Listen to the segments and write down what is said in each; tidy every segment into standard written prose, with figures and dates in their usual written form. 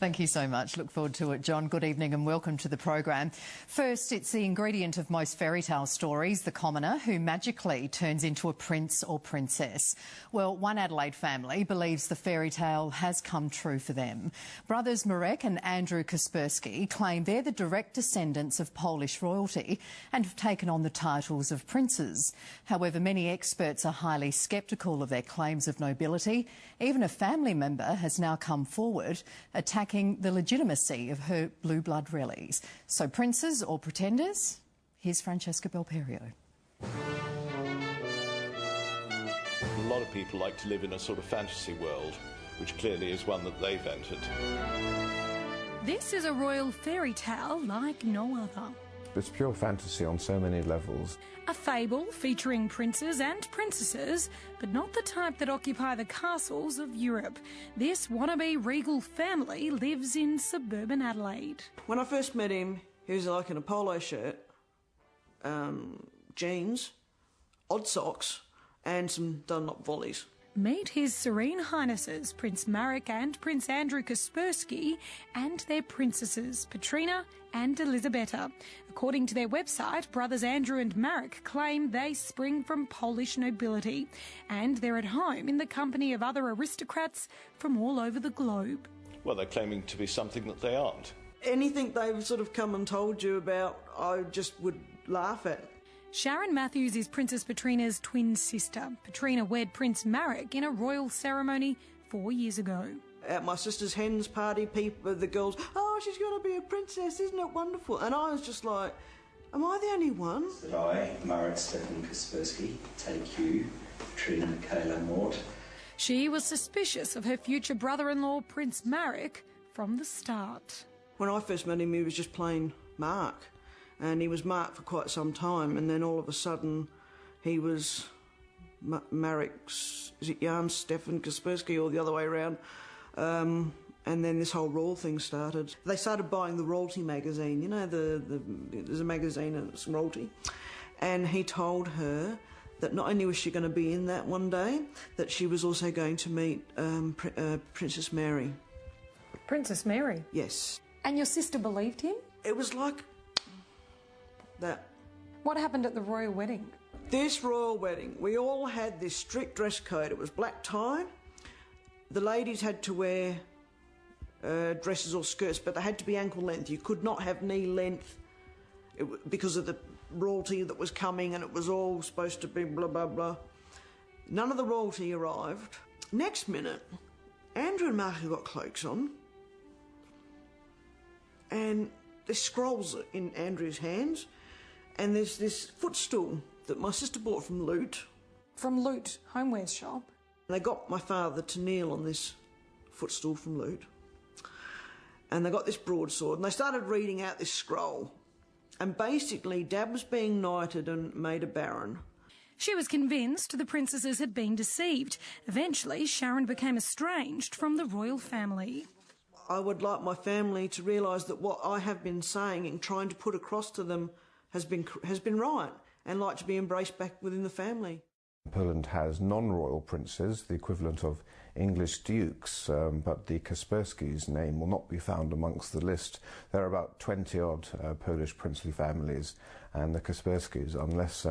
Thank you so much. Look forward to it, John. Good evening and welcome to the program. First, it's the ingredient of most fairy tale stories, the commoner who magically turns into a prince or princess. Well, one Adelaide family believes the fairy tale has come true for them. Brothers Marek and Andrew Kaspersky claim they're the direct descendants of Polish royalty and have taken on the titles of princes. However, many experts are highly sceptical of their claims of nobility. Even a family member has now come forward attacking the legitimacy of her blue blood rallies. So princes or pretenders? Here's Francesca Belperio. A lot of people like to live in a sort of fantasy world, which clearly is one that they've entered. This is a royal fairy tale like no other. It's pure fantasy on so many levels. A fable featuring princes and princesses, but not the type that occupy the castles of Europe. This wannabe regal family lives in suburban Adelaide. When I first met him, he was like in a polo shirt, jeans, odd socks, and some Dunlop volleys. Meet his Serene Highnesses, Prince Marek and Prince Andrew Kaspersky, and their princesses, Petrina and Elizabeta. According to their website, brothers Andrew and Marek claim they spring from Polish nobility, and they're at home in the company of other aristocrats from all over the globe. Well, they're claiming to be something that they aren't. Anything they've sort of come and told you about, I just would laugh at. Sharon Matthews is Princess Petrina's twin sister. Petrina wed Prince Marek in a royal ceremony 4 years ago. At my sister's hen's party, the girls, oh, she's going to be a princess, isn't it wonderful? And I was just like, am I the only one? That I, Marek Stefan Kaspersky, take you, Petrina Michaela Mort. She was suspicious of her future brother-in-law, Prince Marek, from the start. When I first met him, he was just plain Mark. And he was Mark for quite some time, and then all of a sudden he was Marek's, is it Jan Stefan Kaspersky or the other way around? And then this whole royal thing started. They started buying the royalty magazine, you know, there's a magazine and it's royalty. And he told her that not only was she going to be in that one day, that she was also going to meet Princess Mary. Princess Mary? Yes. And your sister believed him? It was like that. What happened at the royal wedding? This royal wedding, we all had this strict dress code. It was black tie. The ladies had to wear dresses or skirts, but they had to be ankle length. You could not have knee length because of the royalty that was coming, and it was all supposed to be blah, blah, blah. None of the royalty arrived. Next minute, Andrew and Mark got cloaks on, and there's scrolls in Andrew's hands, and there's this footstool that my sister bought from Loot. From Loot Homewares shop? They got my father to kneel on this footstool from Loot. And they got this broadsword, and they started reading out this scroll. And basically, Dad was being knighted and made a baron. She was convinced the princesses had been deceived. Eventually, Sharon became estranged from the royal family. I would like my family to realise that what I have been saying and trying to put across to them has been right, and like to be embraced back within the family. Poland has non-royal princes, the equivalent of English dukes, but the Kasperskys' name will not be found amongst the list. There are about 20-odd Polish princely families, and the Kasperskys, unless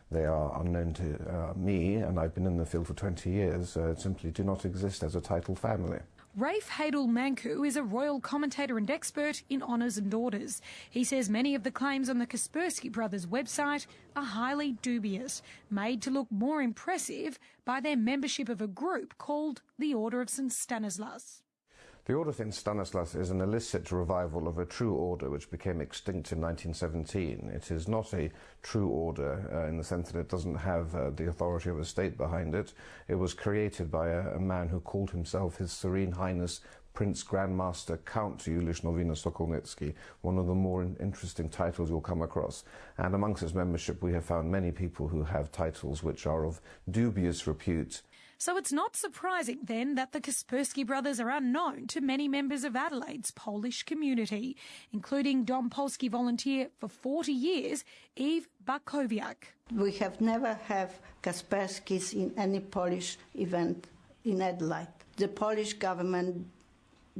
they are unknown to me, and I've been in the field for 20 years, simply do not exist as a title family. Rafe Heydel-Mankoo is a royal commentator and expert in honours and orders. He says many of the claims on the Kaspersky brothers' website are highly dubious, made to look more impressive by their membership of a group called the Order of St Stanislas. The Order of St Stanislas is an illicit revival of a true order which became extinct in 1917. It is not a true order in the sense that it doesn't have the authority of a state behind it. It was created by a man who called himself His Serene Highness Prince Grandmaster Count Juliusz Nowina-Sokolnicki, one of the more interesting titles you'll come across. And amongst its membership we have found many people who have titles which are of dubious repute. So it's not surprising then that the Kaspersky brothers are unknown to many members of Adelaide's Polish community, including Dom Polski volunteer for 40 years, Eve Barkowiak. We have never had Kasperskys in any Polish event in Adelaide. The Polish government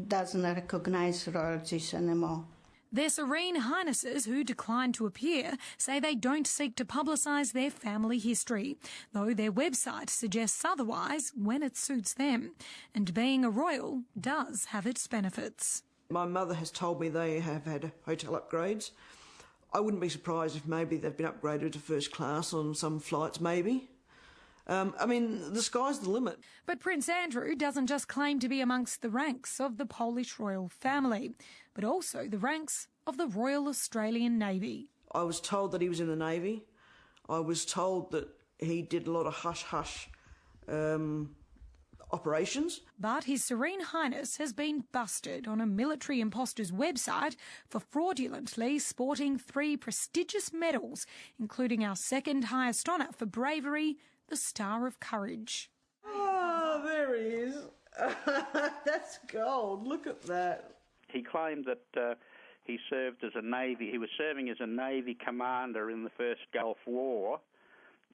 doesn't recognise royalties anymore. Their Serene Highnesses, who declined to appear, say they don't seek to publicise their family history, though their website suggests otherwise when it suits them. And being a royal does have its benefits. My mother has told me they have had hotel upgrades. I wouldn't be surprised if maybe they've been upgraded to first class on some flights, maybe. I mean, the sky's the limit. But Prince Andrew doesn't just claim to be amongst the ranks of the Polish royal family, but also the ranks of the Royal Australian Navy. I was told that he was in the Navy. I was told that he did a lot of hush-hush operations. But His Serene Highness has been busted on a military imposter's website for fraudulently sporting 3 prestigious medals, including our second highest honour for bravery, the Star of Courage. Oh, there he is. That's gold. Look at that. He claimed that he was serving as a Navy commander in the first Gulf War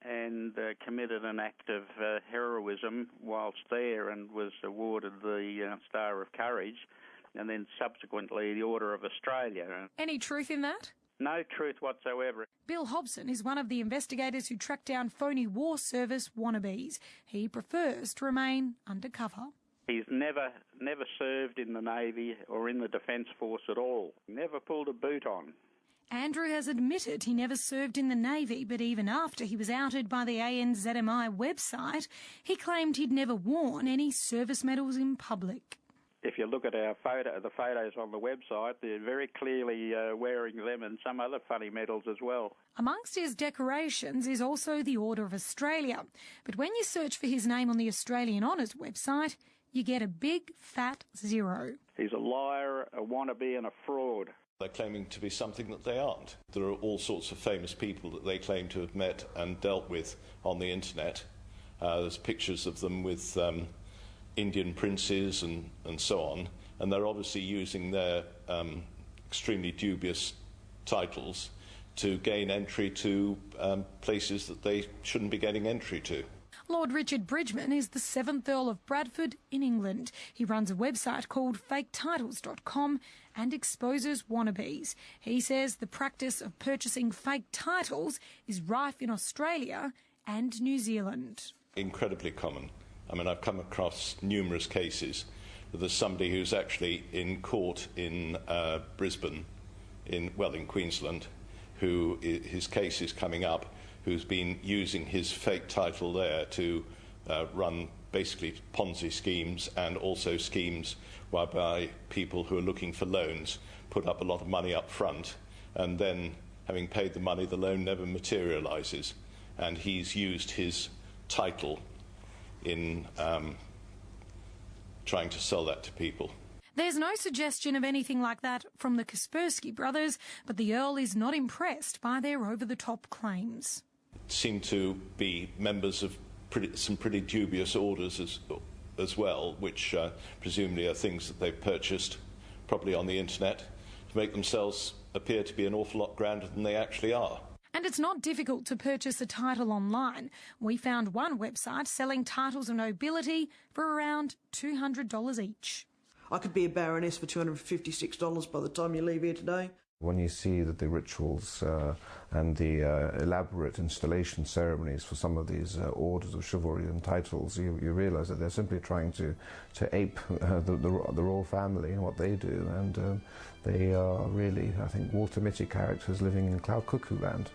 and committed an act of heroism whilst there and was awarded the Star of Courage and then subsequently the Order of Australia. Any truth in that? No truth whatsoever. Bill Hobson is one of the investigators who tracked down phony war service wannabes. He prefers to remain undercover. He's never served in the Navy or in the Defence Force at all. Never pulled a boot on. Andrew has admitted he never served in the Navy, but even after he was outed by the ANZMI website, he claimed he'd never worn any service medals in public. If you look at the photos on the website, they're very clearly wearing them and some other funny medals as well. Amongst his decorations is also the Order of Australia. But when you search for his name on the Australian Honours website, you get a big fat 0. He's a liar, a wannabe and a fraud. They're claiming to be something that they aren't. There are all sorts of famous people that they claim to have met and dealt with on the internet. There's pictures of them with Indian princes and so on, and they're obviously using their extremely dubious titles to gain entry to places that they shouldn't be getting entry to. Lord Richard Bridgman is the 7th Earl of Bradford in England. He runs a website called faketitles.com and exposes wannabes. He says the practice of purchasing fake titles is rife in Australia and New Zealand. Incredibly common. I mean, I've come across numerous cases. There's somebody who's actually in court in Brisbane, in Queensland, who his case is coming up, who's been using his fake title there to run basically Ponzi schemes and also schemes whereby people who are looking for loans put up a lot of money up front, and then, having paid the money, the loan never materialises. And he's used his title in trying to sell that to people. There's no suggestion of anything like that from the Kaspersky brothers, but the Earl is not impressed by their over-the-top claims. Seem to be members of some pretty dubious orders as well, which presumably are things that they've purchased, probably on the internet, to make themselves appear to be an awful lot grander than they actually are. And it's not difficult to purchase a title online. We found one website selling titles of nobility for around $200 each. I could be a baroness for $256 by the time you leave here today. When you see that the rituals and the elaborate installation ceremonies for some of these orders of chivalry and titles, you realise that they're simply trying to ape the royal family and what they do, and they are really, I think, Walter Mitty characters living in cloud cuckoo land.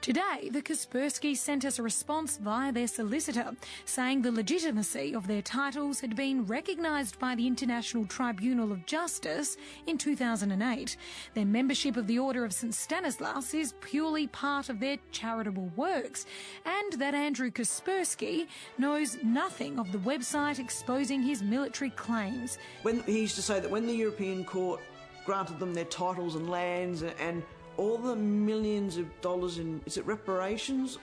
Today, the Kasperskys sent us a response via their solicitor, saying the legitimacy of their titles had been recognised by the International Tribunal of Justice in 2008. Their membership of the Order of St Stanislas is purely part of their charitable works, and that Andrew Kaspersky knows nothing of the website exposing his military claims. When he used to say that when the European Court granted them their titles and lands and all the millions of dollars in, is it reparations?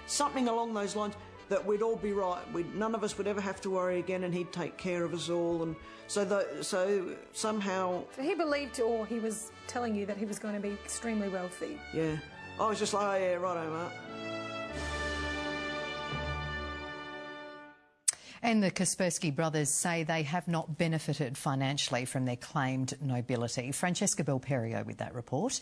Something along those lines, that we'd all be right. None of us would ever have to worry again, and he'd take care of us all. And so somehow... So he believed, or he was telling you that he was going to be extremely wealthy? Yeah. I was just like, oh yeah, righto, Mark. And the Kaspersky brothers say they have not benefited financially from their claimed nobility. Francesca Belperio with that report.